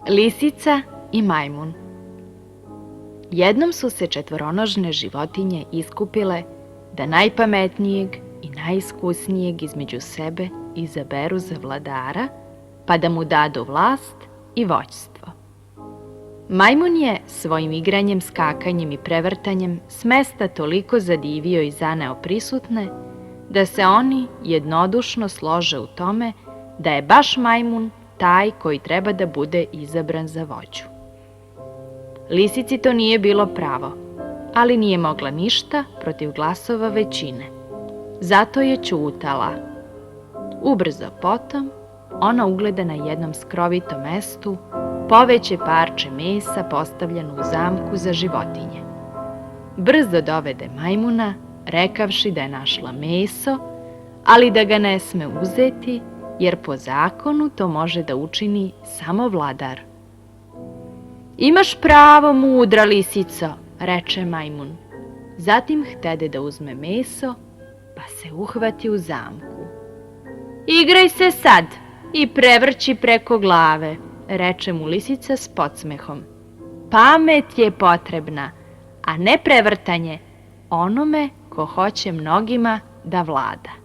Lisica i majmun. Jednom su se četvoronožne životinje iskupile da najpametnijeg i najiskusnijeg između sebe izaberu za vladara, pa da mu dadu vlast i vođstvo. Majmun je svojim igranjem, skakanjem i prevrtanjem s mesta toliko zadivio i zaneo prisutne, da se oni jednodušno slože u tome da je baš majmun taj koji treba da bude izabran za vođu. Lisici to nije bilo pravo, ali nije mogla ništa protiv glasova većine. Zato je ćutala. Ubrzo potom, ona ugleda na jednom skrovitom mestu poveće parče mesa postavljeno u zamku za životinje. Brzo dovede majmuna, rekavši da je našla meso, ali da ga ne sme uzeti, jer po zakonu to može da učini samo vladar. Imaš pravo, mudra lisico, reče majmun. Zatim htede da uzme meso, pa se uhvati u zamku. Igraj se sad i prevrći preko glave, reče mu lisica s podsmehom. Pamet je potrebna, a ne prevrtanje onome ko hoće mnogima da vlada.